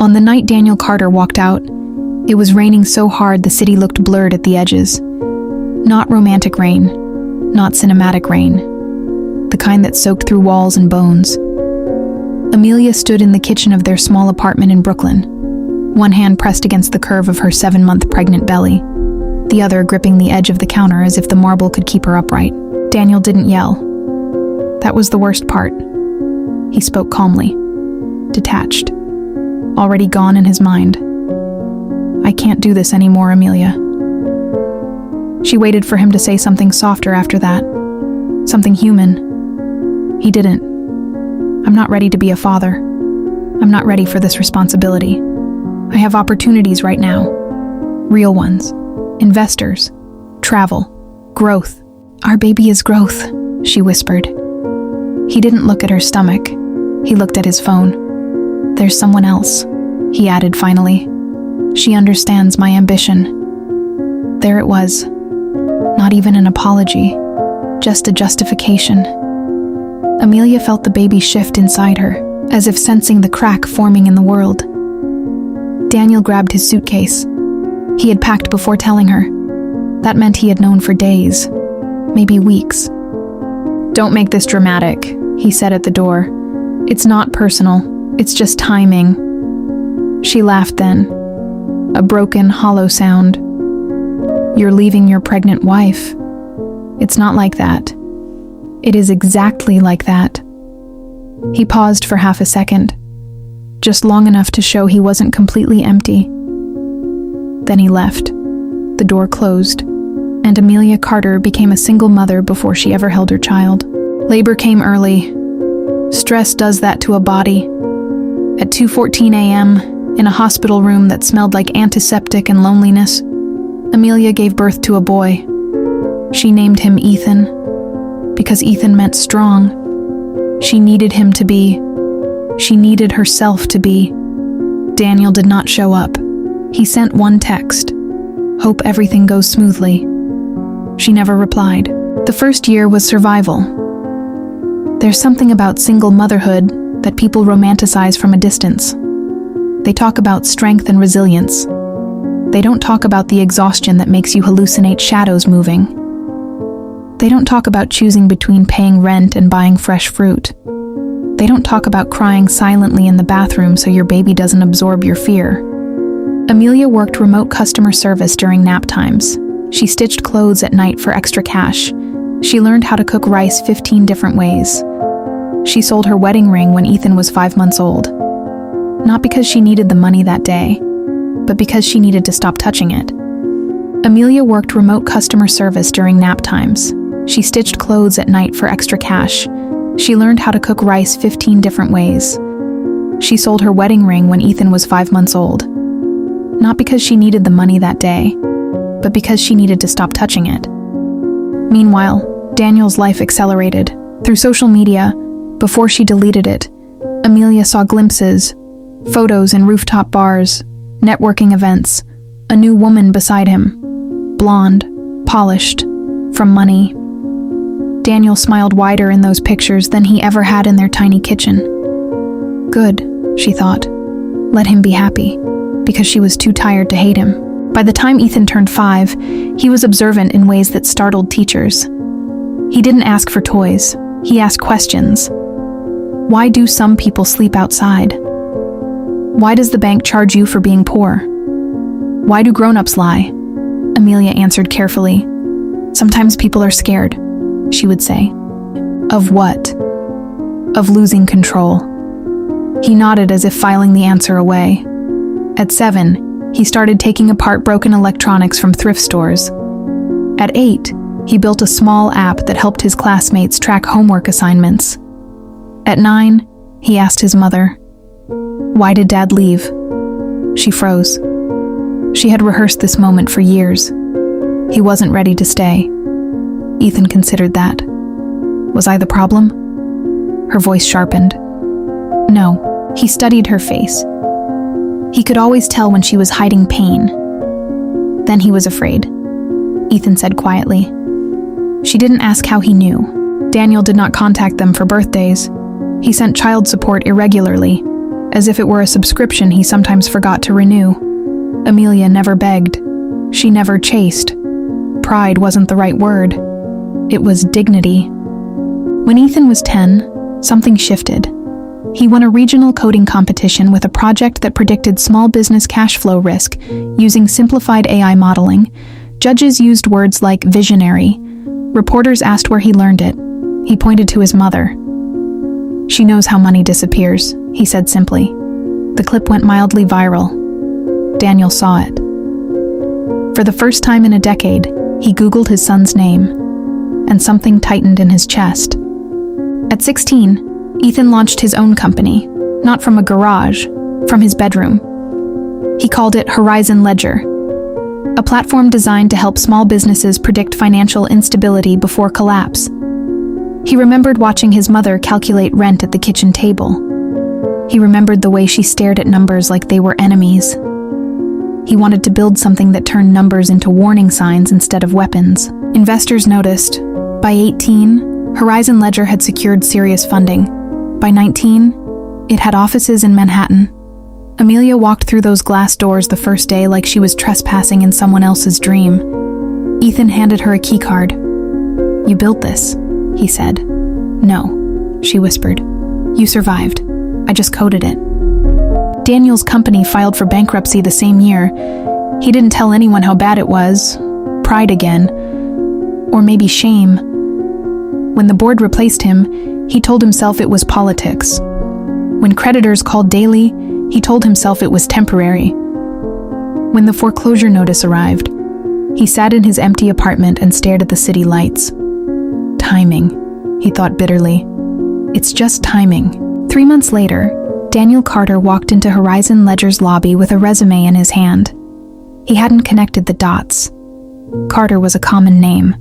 On the night Daniel Carter walked out, it was raining so hard the city looked blurred at the edges. Not romantic rain, not cinematic rain, the kind that soaked through walls and bones. Amelia stood in the kitchen of their small apartment in Brooklyn, one hand pressed against the curve of her 7-month pregnant belly, the other gripping the edge of the counter as if the marble could keep her upright. Daniel didn't yell. That was the worst part. He spoke calmly, detached, already gone in his mind. I can't do this anymore, Amelia. She waited for him to say something softer after that, something human. He didn't. I'm not ready to be a father. I'm not ready for this responsibility. I have opportunities right now. Real ones. Investors. Travel. Growth. Our baby is growth, she whispered. He didn't look at her stomach. He looked at his phone. There's someone else, he added finally. She understands my ambition. There it was. Not even an apology. Just a justification. Amelia felt the baby shift inside her, as if sensing the crack forming in the world. Daniel grabbed his suitcase. He had packed before telling her. That meant he had known for days, maybe weeks. Don't make this dramatic, he said at the door. It's not personal, it's just timing. She laughed then, a broken, hollow sound. You're leaving your pregnant wife. It's not like that. It is exactly like that. He paused for half a second, just long enough to show he wasn't completely empty. Then he left. The door closed, and Amelia Carter became a single mother before she ever held her child. Labor came early. Stress does that to a body. At 2:14 a.m., in a hospital room that smelled like antiseptic and loneliness, Amelia gave birth to a boy. She named him Ethan, because Ethan meant strong. She needed him to be. She needed herself to be. Daniel did not show up. He sent one text. Hope everything goes smoothly. She never replied. The first year was survival. There's something about single motherhood that people romanticize from a distance. They talk about strength and resilience. They don't talk about the exhaustion that makes you hallucinate shadows moving. They don't talk about choosing between paying rent and buying fresh fruit. They don't talk about crying silently in the bathroom so your baby doesn't absorb your fear. Amelia worked remote customer service during nap times. She stitched clothes at night for extra cash. She learned how to cook rice 15 different ways. She sold her wedding ring when Ethan was 5 months old. Not because she needed the money that day, but because she needed to stop touching it. Amelia worked remote customer service during nap times. She stitched clothes at night for extra cash. She learned how to cook rice 15 different ways. She sold her wedding ring when Ethan was 5 months old. Not because she needed the money that day, but because she needed to stop touching it. Meanwhile, Daniel's life accelerated. Through social media, before she deleted it, Amelia saw glimpses, photos in rooftop bars, networking events, a new woman beside him, blonde, polished, from money. Daniel smiled wider in those pictures than he ever had in their tiny kitchen. Good, she thought. Let him be happy, because she was too tired to hate him. By the time Ethan turned 5, he was observant in ways that startled teachers. He didn't ask for toys. He asked questions. Why do some people sleep outside? Why does the bank charge you for being poor? Why do grown-ups lie? Amelia answered carefully. Sometimes people are scared, she would say. Of what? Of losing control. He nodded as if filing the answer away. At 7, he started taking apart broken electronics from thrift stores. At 8, he built a small app that helped his classmates track homework assignments. At 9, he asked his mother, "Why did Dad leave?" She froze. She had rehearsed this moment for years. He wasn't ready to stay. Ethan considered that. Was I the problem? Her voice sharpened. No, he studied her face. He could always tell when she was hiding pain. Then he was afraid, Ethan said quietly. She didn't ask how he knew. Daniel did not contact them for birthdays. He sent child support irregularly, as if it were a subscription he sometimes forgot to renew. Amelia never begged. She never chased. Pride wasn't the right word. It was dignity. When Ethan was 10, something shifted. He won a regional coding competition with a project that predicted small business cash flow risk using simplified AI modeling. Judges used words like visionary. Reporters asked where he learned it. He pointed to his mother. "She knows how money disappears," he said simply. The clip went mildly viral. Daniel saw it. For the first time in a decade, he Googled his son's name, and something tightened in his chest. At 16, Ethan launched his own company, not from a garage, from his bedroom. He called it Horizon Ledger, a platform designed to help small businesses predict financial instability before collapse. He remembered watching his mother calculate rent at the kitchen table. He remembered the way she stared at numbers like they were enemies. He wanted to build something that turned numbers into warning signs instead of weapons. Investors noticed. By 18, Horizon Ledger had secured serious funding. By 19, it had offices in Manhattan. Amelia walked through those glass doors the first day like she was trespassing in someone else's dream. Ethan handed her a keycard. "You built this," he said. "No," she whispered. "You survived. I just coded it." Daniel's company filed for bankruptcy the same year. He didn't tell anyone how bad it was. Pride again. Or maybe shame. When the board replaced him, he told himself it was politics. When creditors called daily, he told himself it was temporary. When the foreclosure notice arrived, he sat in his empty apartment and stared at the city lights. Timing, he thought bitterly. It's just timing. 3 months later, Daniel Carter walked into Horizon Ledger's lobby with a resume in his hand. He hadn't connected the dots. Carter was a common name.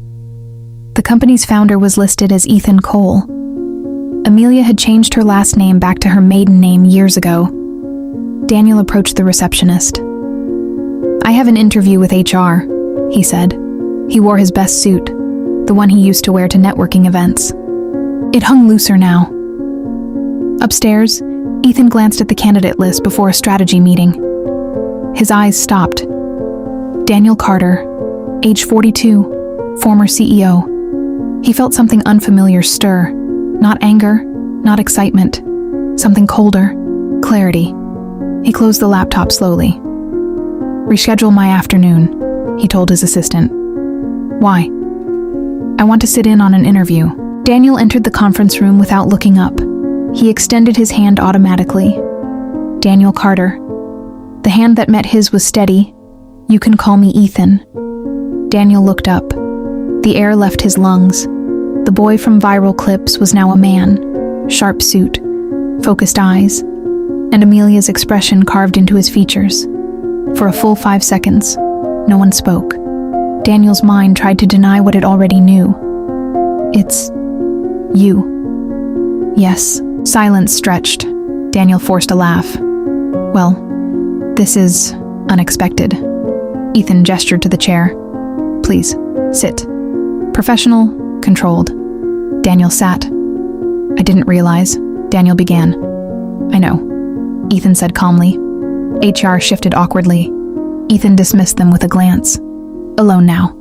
The company's founder was listed as Ethan Cole. Amelia had changed her last name back to her maiden name years ago. Daniel approached the receptionist. "I have an interview with HR," he said. He wore his best suit, the one he used to wear to networking events. It hung looser now. Upstairs, Ethan glanced at the candidate list before a strategy meeting. His eyes stopped. Daniel Carter, age 42, former CEO. He felt something unfamiliar stir. Not anger, not excitement. Something colder, clarity. He closed the laptop slowly. "Reschedule my afternoon," he told his assistant. "Why?" "I want to sit in on an interview." Daniel entered the conference room without looking up. He extended his hand automatically. Daniel Carter. The hand that met his was steady. "You can call me Ethan." Daniel looked up. The air left his lungs. The boy from viral clips was now a man. Sharp suit, focused eyes, and Amelia's expression carved into his features. For a full 5 seconds, no one spoke. Daniel's mind tried to deny what it already knew. "It's you." "Yes." Silence stretched. Daniel forced a laugh. "Well, this is unexpected." Ethan gestured to the chair. "Please, sit." Professional, controlled. Daniel sat. "I didn't realize," Daniel began. "I know," Ethan said calmly. HR shifted awkwardly. Ethan dismissed them with a glance. Alone now.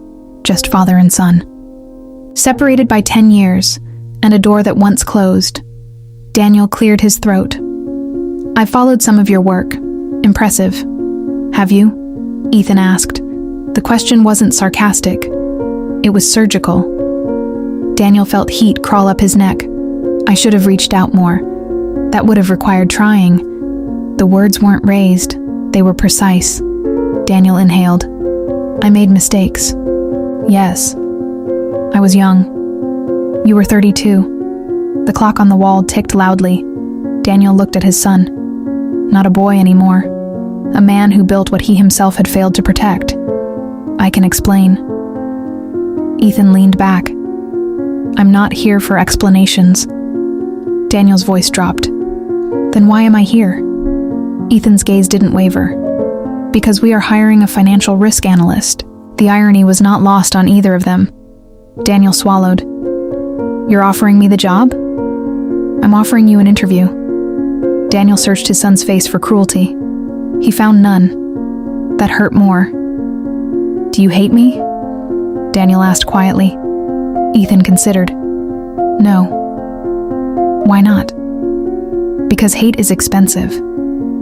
Just father and son. Separated by 10 years, and a door that once closed. Daniel cleared his throat. "I followed some of your work. Impressive." "Have you?" Ethan asked. The question wasn't sarcastic. It was surgical. Daniel felt heat crawl up his neck. "I should have reached out more. That would have required trying." The words weren't raised. They were precise. Daniel inhaled. "I made mistakes." "Yes. I was young." "You were 32. The clock on the wall ticked loudly. Daniel looked at his son. Not a boy anymore. A man who built what he himself had failed to protect. "I can explain." Ethan leaned back. "I'm not here for explanations." Daniel's voice dropped. "Then why am I here?" Ethan's gaze didn't waver. "Because we are hiring a financial risk analyst." The irony was not lost on either of them. Daniel swallowed. "You're offering me the job?" "I'm offering you an interview." Daniel searched his son's face for cruelty. He found none. That hurt more. "Do you hate me?" Daniel asked quietly. Ethan considered. "No." "Why not?" "Because hate is expensive."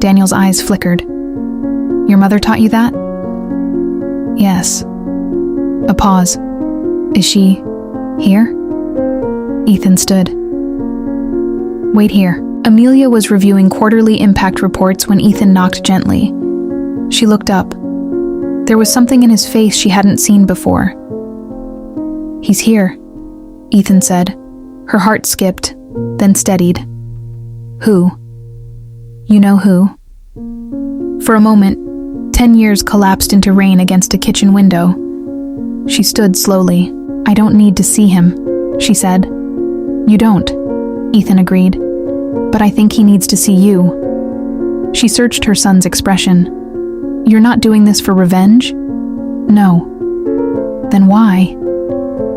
Daniel's eyes flickered. "Your mother taught you that?" "Yes." A pause. "Is she here?" Ethan stood. "Wait here." Amelia was reviewing quarterly impact reports when Ethan knocked gently. She looked up. There was something in his face she hadn't seen before. "He's here," Ethan said. Her heart skipped, then steadied. "Who?" "You know who." For a moment, 10 years collapsed into rain against a kitchen window. She stood slowly. "I don't need to see him," she said. "You don't," Ethan agreed. "But I think he needs to see you." She searched her son's expression. "You're not doing this for revenge?" "No." "Then why?"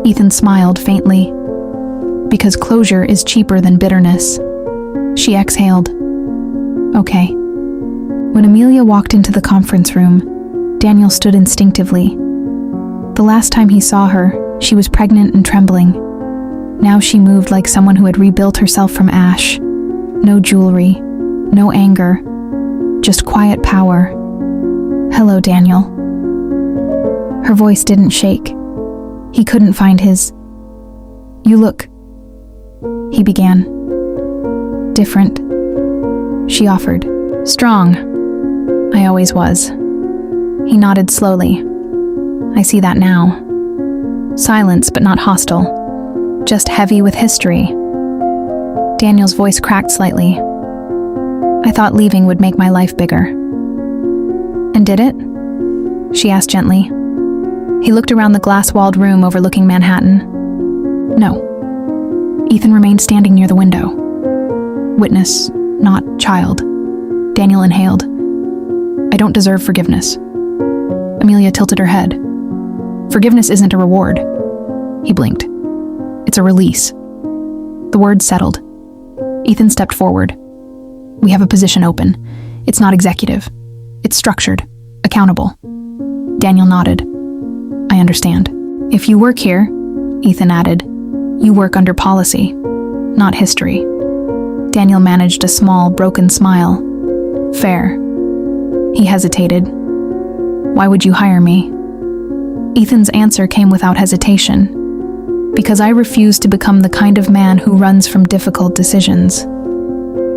Ethan smiled faintly. "Because closure is cheaper than bitterness." She exhaled. "Okay." When Amelia walked into the conference room, Daniel stood instinctively. The last time he saw her, she was pregnant and trembling. Now she moved like someone who had rebuilt herself from ash. No jewelry, no anger, just quiet power. "Hello, Daniel." Her voice didn't shake. He couldn't find his. "You look," he began. "Different," she offered. "Strong. I always was." He nodded slowly. "I see that now." Silence, but not hostile. Just heavy with history. Daniel's voice cracked slightly. "I thought leaving would make my life bigger." "And did it?" she asked gently. He looked around the glass-walled room overlooking Manhattan. "No." Ethan remained standing near the window. "Witness, not child." Daniel inhaled. "I don't deserve forgiveness." Amelia tilted her head. "Forgiveness isn't a reward." He blinked. "It's a release." The words settled. Ethan stepped forward. "We have a position open. It's not executive. It's structured, accountable." Daniel nodded. "I understand." "If you work here," Ethan added, "you work under policy, not history." Daniel managed a small, broken smile. "Fair." He hesitated. "Why would you hire me?" Ethan's answer came without hesitation. "Because I refuse to become the kind of man who runs from difficult decisions."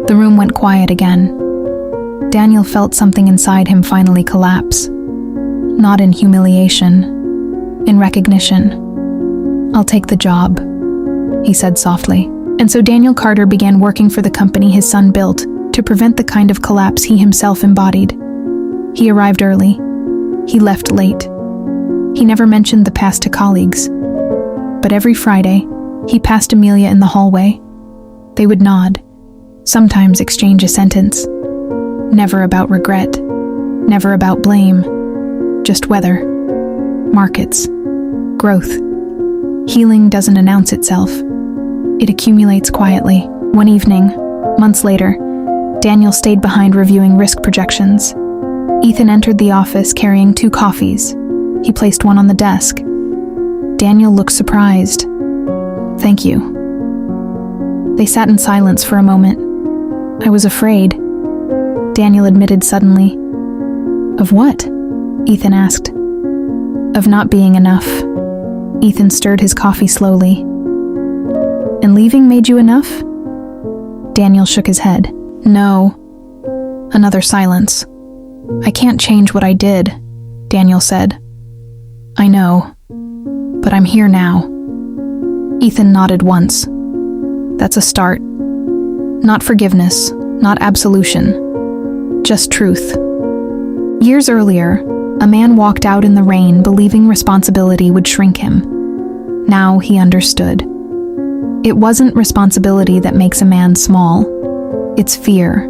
The room went quiet again. Daniel felt something inside him finally collapse. Not in humiliation, in recognition. "I'll take the job," he said softly. And so Daniel Carter began working for the company his son built to prevent the kind of collapse he himself embodied. He arrived early. He left late. He never mentioned the past to colleagues. But every Friday, he passed Amelia in the hallway. They would nod, sometimes exchange a sentence. Never about regret, never about blame, just weather, markets, growth. Healing doesn't announce itself. It accumulates quietly. One evening, months later, Daniel stayed behind reviewing risk projections. Ethan entered the office carrying 2 coffees. He placed one on the desk. Daniel looked surprised. "Thank you." They sat in silence for a moment. "I was afraid," Daniel admitted suddenly. "Of what?" Ethan asked. "Of not being enough." Ethan stirred his coffee slowly. "And leaving made you enough?" Daniel shook his head. "No." Another silence. "I can't change what I did," Daniel said. "I know. But I'm here now." Ethan nodded once. "That's a start. Not forgiveness, not absolution. Just truth." Years earlier, a man walked out in the rain believing responsibility would shrink him. Now he understood. It wasn't responsibility that makes a man small. It's fear.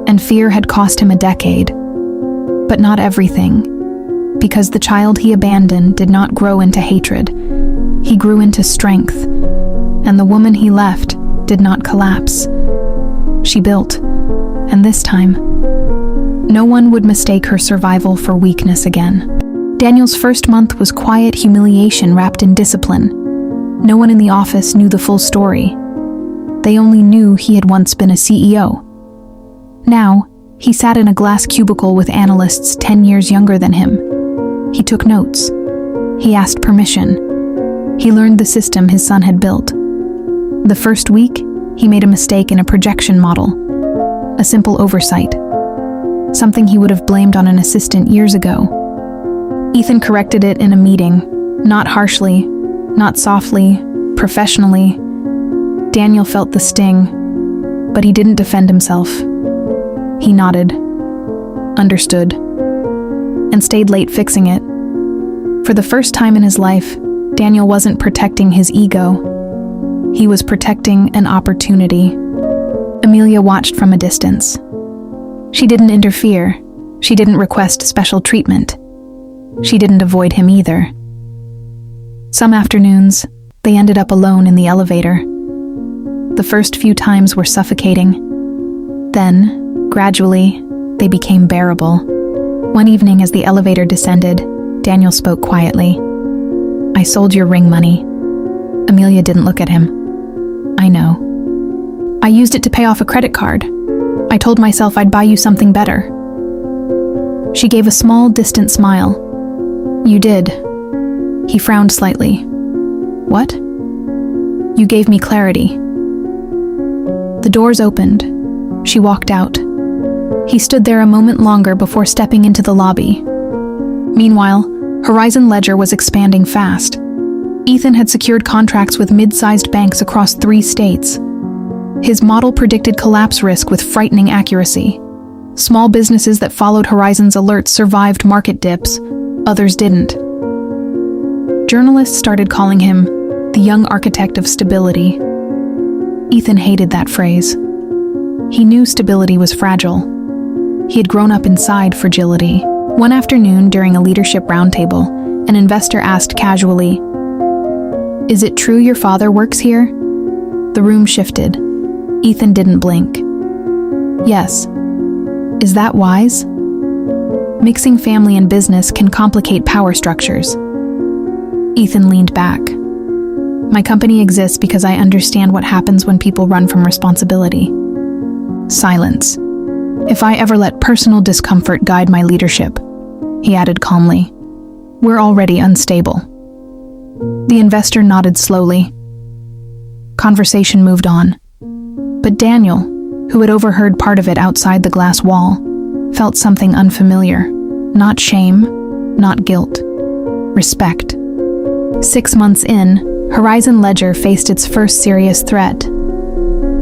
And fear had cost him a decade. But not everything. Because the child he abandoned did not grow into hatred. He grew into strength. And the woman he left did not collapse. She built, and this time, no one would mistake her survival for weakness again. Daniel's first month was quiet humiliation wrapped in discipline. No one in the office knew the full story. They only knew he had once been a CEO. Now, he sat in a glass cubicle with analysts 10 years younger than him. He took notes. He asked permission. He learned the system his son had built. The first week, he made a mistake in a projection model. A simple oversight. Something he would have blamed on an assistant years ago. Ethan corrected it in a meeting, not harshly, not softly, professionally. Daniel felt the sting, but he didn't defend himself. He nodded, understood, and stayed late fixing it. For the first time in his life, Daniel wasn't protecting his ego. He was protecting an opportunity. Amelia watched from a distance. She didn't interfere. She didn't request special treatment. She didn't avoid him either. Some afternoons, they ended up alone in the elevator. The first few times were suffocating. Then, gradually, they became bearable. One evening as the elevator descended, Daniel spoke quietly. "I sold your ring money." Amelia didn't look at him. "I know. I used it to pay off a credit card. I told myself I'd buy you something better." She gave a small, distant smile. "You did." He frowned slightly. "What?" "You gave me clarity." The doors opened. She walked out. He stood there a moment longer before stepping into the lobby. Meanwhile, Horizon Ledger was expanding fast. Ethan had secured contracts with mid-sized banks across 3 states. His model predicted collapse risk with frightening accuracy. Small businesses that followed Horizon's alerts survived market dips, others didn't. Journalists started calling him the young architect of stability. Ethan hated that phrase. He knew stability was fragile. He had grown up inside fragility. One afternoon, during a leadership roundtable, an investor asked casually, "Is it true your father works here?" The room shifted. Ethan didn't blink. "Yes." "Is that wise?" Mixing family and business can complicate power structures. Ethan leaned back. "My company exists because I understand what happens when people run from responsibility." Silence. "If I ever let personal discomfort guide my leadership," he added calmly, "we're already unstable." The investor nodded slowly. Conversation moved on. But Daniel, who had overheard part of it outside the glass wall, felt something unfamiliar. Not shame, not guilt. Respect. 6 months in, Horizon Ledger faced its first serious threat.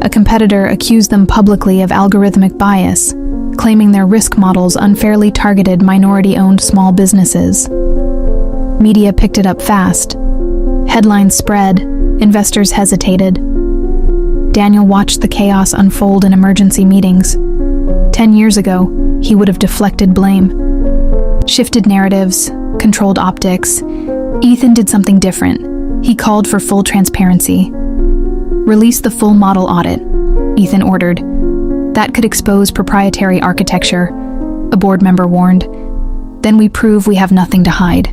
A competitor accused them publicly of algorithmic bias, claiming their risk models unfairly targeted minority-owned small businesses. Media picked it up fast. Headlines spread, investors hesitated. Daniel watched the chaos unfold in emergency meetings. 10 years ago, he would have deflected blame, shifted narratives, controlled optics. Ethan did something different. He called for full transparency. "Release the full model audit," Ethan ordered. "That could expose proprietary architecture," a board member warned. "Then we prove we have nothing to hide."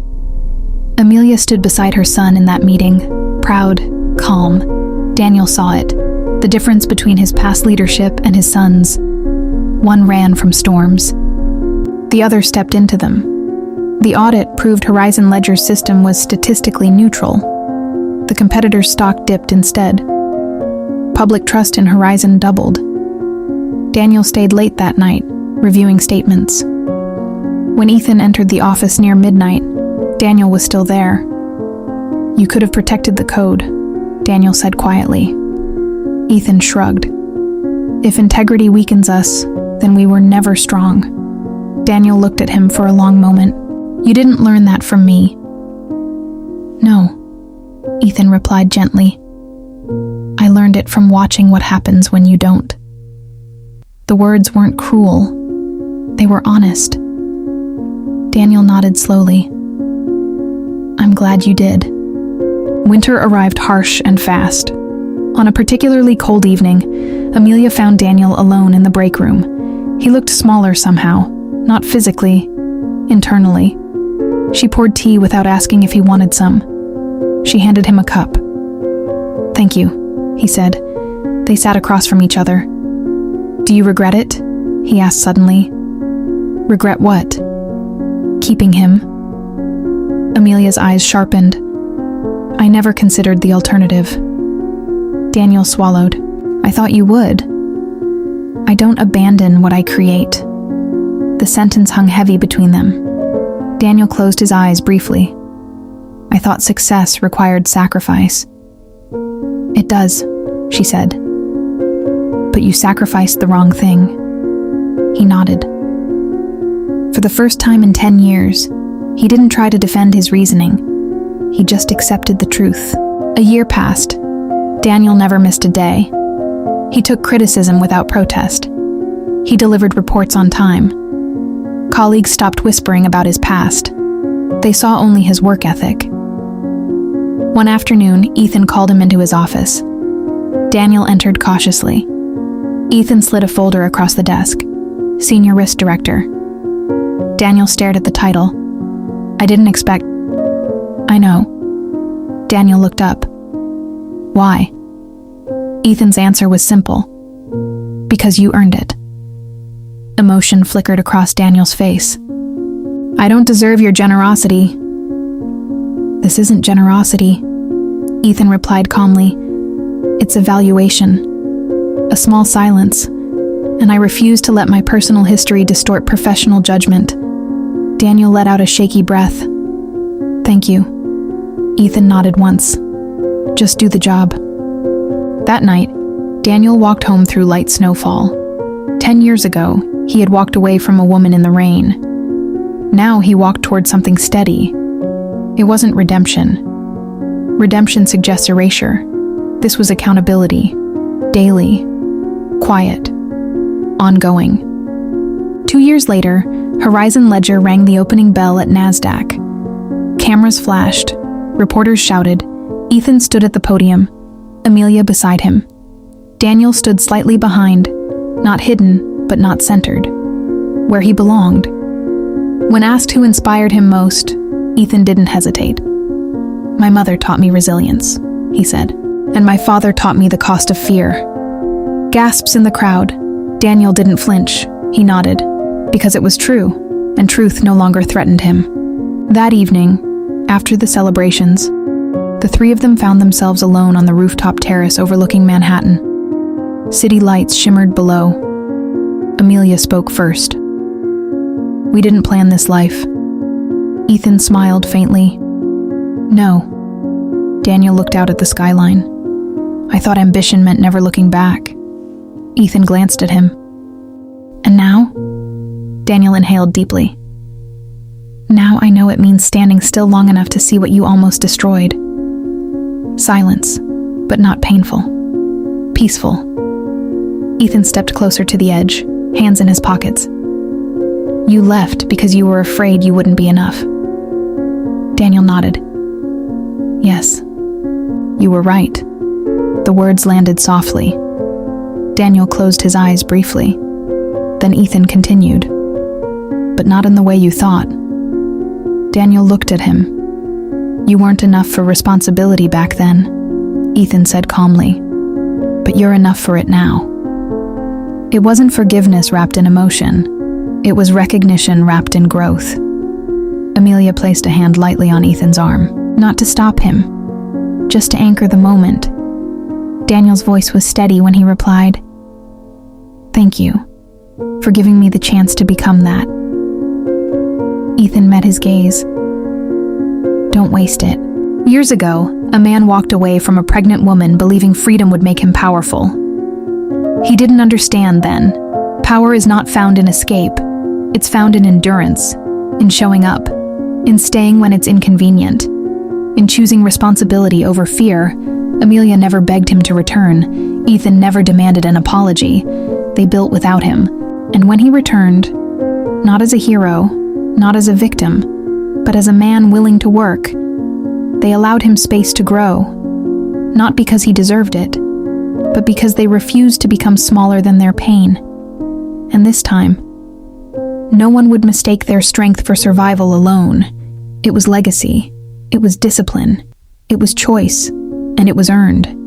Amelia stood beside her son in that meeting, proud, calm. Daniel saw it, the difference between his past leadership and his son's. One ran from storms. The other stepped into them. The audit proved Horizon Ledger's system was statistically neutral. The competitor's stock dipped instead. Public trust in Horizon doubled. Daniel stayed late that night, reviewing statements. When Ethan entered the office near midnight, Daniel was still there. "You could have protected the code," Daniel said quietly. Ethan shrugged. "If integrity weakens us, then we were never strong." Daniel looked at him for a long moment. "You didn't learn that from me." "No," Ethan replied gently. "I learned it from watching what happens when you don't." The words weren't cruel. They were honest. Daniel nodded slowly. "I'm glad you did." Winter arrived harsh and fast. On a particularly cold evening, Amelia found Daniel alone in the break room. He looked smaller somehow, not physically, internally. She poured tea without asking if he wanted some. She handed him a cup. "Thank you," he said. They sat across from each other. "Do you regret it?" he asked suddenly. "Regret what?" "Keeping him." Amelia's eyes sharpened. "I never considered the alternative." Daniel swallowed. "I thought you would." "I don't abandon what I create." The sentence hung heavy between them. Daniel closed his eyes briefly. "I thought success required sacrifice." "It does," she said. "But you sacrificed the wrong thing." He nodded. For the first time in 10 years, he didn't try to defend his reasoning. He just accepted the truth. A year passed. Daniel never missed a day. He took criticism without protest. He delivered reports on time. Colleagues stopped whispering about his past. They saw only his work ethic. One afternoon, Ethan called him into his office. Daniel entered cautiously. Ethan slid a folder across the desk. Senior Risk Director. Daniel stared at the title. "I didn't expect..." "I know." Daniel looked up. "Why?" Ethan's answer was simple. "Because you earned it." Emotion flickered across Daniel's face. "I don't deserve your generosity." "This isn't generosity," Ethan replied calmly. "It's evaluation. A small silence, and I refuse to let my personal history distort professional judgment." Daniel let out a shaky breath. "Thank you." Ethan nodded once. "Just do the job." That night, Daniel walked home through light snowfall. 10 years ago, he had walked away from a woman in the rain. Now he walked toward something steady. It wasn't redemption. Redemption suggests erasure. This was accountability. Daily. Quiet. Ongoing. 2 years later, Horizon Ledger rang the opening bell at NASDAQ. Cameras flashed. Reporters shouted. Ethan stood at the podium, Amelia beside him. Daniel stood slightly behind, not hidden, but not centered, where he belonged. When asked who inspired him most, Ethan didn't hesitate. "My mother taught me resilience," he said, "and my father taught me the cost of fear." Gasps in the crowd. Daniel didn't flinch. He nodded, because it was true, and truth no longer threatened him. That evening, after the celebrations, the three of them found themselves alone on the rooftop terrace overlooking Manhattan. City lights shimmered below. Amelia spoke first. "We didn't plan this life." Ethan smiled faintly. "No." Daniel looked out at the skyline. "I thought ambition meant never looking back." Ethan glanced at him. "And now?" Daniel inhaled deeply. "Now I know it means standing still long enough to see what you almost destroyed." Silence, but not painful. Peaceful. Ethan stepped closer to the edge, hands in his pockets. "You left because you were afraid you wouldn't be enough." Daniel nodded. "Yes, you were right." The words landed softly. Daniel closed his eyes briefly. Then Ethan continued. "But not in the way you thought." Daniel looked at him. "You weren't enough for responsibility back then," Ethan said calmly. "But you're enough for it now." It wasn't forgiveness wrapped in emotion. It was recognition wrapped in growth. Amelia placed a hand lightly on Ethan's arm, not to stop him, just to anchor the moment. Daniel's voice was steady when he replied, "Thank you for giving me the chance to become that." Ethan met his gaze. "Don't waste it." Years ago, a man walked away from a pregnant woman believing freedom would make him powerful. He didn't understand then. Power is not found in escape. It's found in endurance, in showing up, in staying when it's inconvenient, in choosing responsibility over fear. Amelia never begged him to return. Ethan never demanded an apology. They built without him. And when he returned, not as a hero, not as a victim, but as a man willing to work, they allowed him space to grow, not because he deserved it, but because they refused to become smaller than their pain. And this time, no one would mistake their strength for survival alone. It was legacy, it was discipline, it was choice, and it was earned.